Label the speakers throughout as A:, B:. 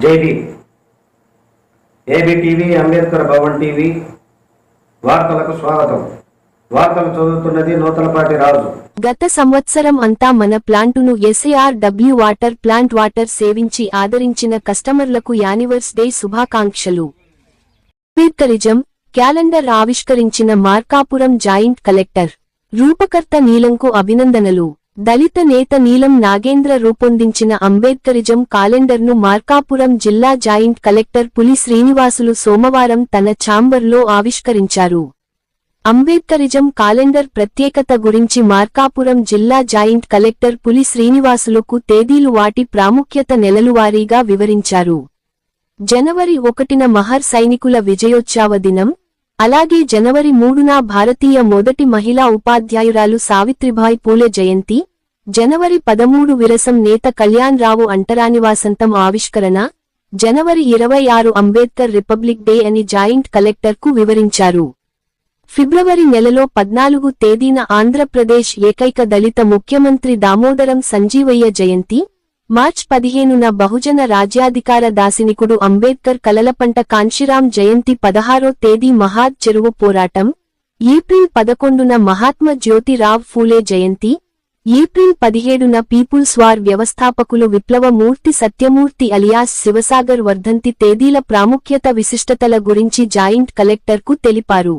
A: జై Bhim. AB TV, Ambedkar Bhavan TV వార్తలకు స్వాగతం. వార్తలు చదువుతున్నది నూతలపాటి రాజు.
B: గత సంవత్సరం అంతా మన ప్లాంటును SARW వాటర్ ప్లాంట్ వాటర్ సేవించి ఆదరించిన కస్టమర్లకు యానివర్స్ డే శుభాకాంక్షలు. అంబేద్కరిజం క్యాలెండర్ ఆవిష్కరించిన మార్కాపురం జాయింట్ కలెక్టర్. రూపకర్త నీలంకు అభినందనలు. దళిత నేత నీలం నాగేంద్ర రూపొందించిన అంబేద్కరిజం కాలెండర్ను మార్కాపురం జిల్లా జాయింట్ కలెక్టర్ పులి శ్రీనివాసులు సోమవారం తన ఛాంబర్లో ఆవిష్కరించారు. అంబేద్కరిజం కాలెండర్ ప్రత్యేకత గురించి మార్కాపురం జిల్లా జాయింట్ కలెక్టర్ పులి శ్రీనివాసులకు తేదీలు వాటి ప్రాముఖ్యత నెలలువారీగా వివరించారు. జనవరి 1న మహర్ సైనికుల విజయోత్సవ దినం, అలాగే జనవరి 3న భారతీయ మొదటి మహిళా ఉపాధ్యాయురాలు సావిత్రిబాయి పూలే జయంతి, జనవరి 13 విరసం నేత కళ్యాణ్ రావు అంటరానివాసంతం ఆవిష్కరణ, జనవరి 26 అంబేద్కర్ రిపబ్లిక్ డే అని జాయింట్ కలెక్టర్కు వివరించారు. ఫిబ్రవరి నెలలో 14 తేదీన ఆంధ్రప్రదేశ్ ఏకైక దళిత ముఖ్యమంత్రి దామోదరం సంజీవయ్య జయంతి, మార్చ్ 15న బహుజన రాజ్యాధికార దాసినికుడు అంబేద్కర్ కలలపంట కాంశీరాం జయంతి, 16వ తేదీ మహాద్ చెరువు పోరాటం, ఏప్రిల్ 11న మహాత్మా జ్యోతిరావ్ ఫూలే జయంతి, ఏప్రిల్ 17న పీపుల్స్ వార్ వ్యవస్థాపకులు విప్లవమూర్తి సత్యమూర్తి అలియాస్ శివసాగర్ వర్ధంతి తేదీల ప్రాముఖ్యత విశిష్టతల గురించి జాయింట్ కలెక్టర్కు తెలిపారు.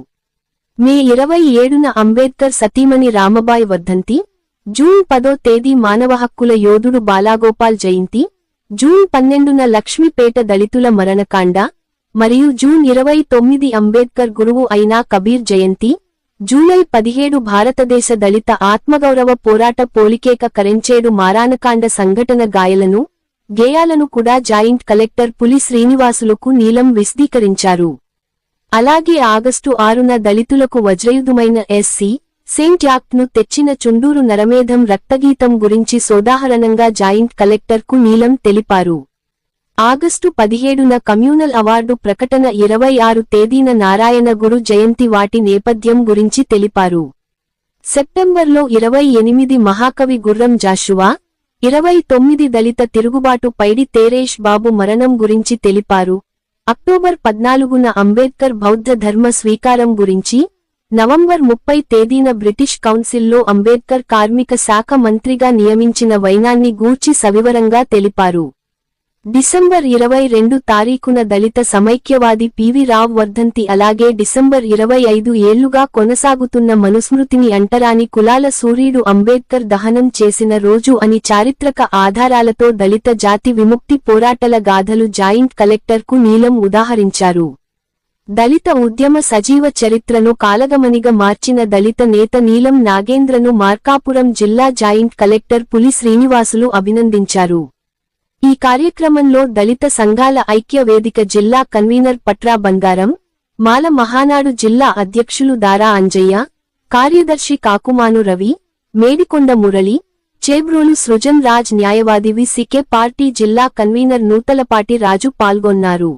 B: మే 27న అంబేద్కర్ సతీమణి రామబాయ్ వర్ధంతి, జూన్ 10వ తేదీ మానవ హక్కుల యోధుడు బాలాగోపాల్ జయంతి, జూన్ 12న లక్ష్మీపేట దళితుల మరణకాండ, మరియు జూన్ 29 అంబేద్కర్ గురువు అయినా కబీర్ జయంతి, జూలై 17 భారతదేశ దళిత ఆత్మగౌరవ పోరాట పోలికేక కరెంచేడు మారానకాండ సంఘటన గేయాలను కూడా జాయింట్ కలెక్టర్ పులి శ్రీనివాసులకు నీలం విశదీకరించారు. అలాగే ఆగస్టు 6న దళితులకు వజ్రయుధమైన SC సెయింట్ యాక్ట్ను తెచ్చిన చుండూరు నరమేధం రక్తగీతం గురించి సోదాహరణంగా జాయింట్ కలెక్టర్కు నీలం తెలిపారు. ఆగస్టు 17న కమ్యూనల్ అవార్డు ప్రకటన, 26 తేదీన నారాయణ గురు జయంతి వాటి నేపథ్యం గురించి తెలిపారు. సెప్టెంబర్లో 28 మహాకవి గుర్రం జాషువా, 29 దళిత తిరుగుబాటు పైడి తేరేష్ బాబు మరణం గురించి తెలిపారు. అక్టోబర్ 14న అంబేద్కర్ బౌద్ధ ధర్మ స్వీకారం గురించి, నవంబర్ 30 తేదీన బ్రిటిష్ కౌన్సిల్లో అంబేద్కర్ కార్మిక శాఖ మంత్రిగా నియమించిన వైనాన్ని గూర్చి సవివరంగా తెలిపారు. డిసెంబర్ 22 తారీఖున దళిత సమైక్యవాది పివి రావ్ వర్ధంతి, అలాగే డిసెంబర్ 25 ఏళ్లుగా కొనసాగుతున్న మనుస్మృతిని అంటరాని కులాల సూర్యుడు అంబేద్కర్ దహనం చేసిన రోజు అని చారిత్రక ఆధారాలతో దళిత జాతి విముక్తి పోరాటల గాథలు జాయింట్ కలెక్టర్కు నీలం ఉదాహరించారు. దళిత ఉద్యమ సజీవ చరిత్రను కాలగమనిగా మార్చిన దళిత నేత నీలం నాగేంద్రను మార్కాపురం జిల్లా జాయింట్ కలెక్టర్ పులి శ్రీనివాసులు అభినందించారు. ఈ కార్యక్రమంలో దళిత సంఘాల ఐక్య వేదిక జిల్లా కన్వీనర్ పట్రా బంగారం, మాల మహానాడు జిల్లా అధ్యక్షులు దారా అంజయ్య, కార్యదర్శి కాకుమాను రవి, మేడికొండ మురళి, చేబ్రోలు సృజన్ రాజ్, న్యాయవాది VCK పార్టీ జిల్లా కన్వీనర్ నూతలపాటి రాజు పాల్గొన్నారు.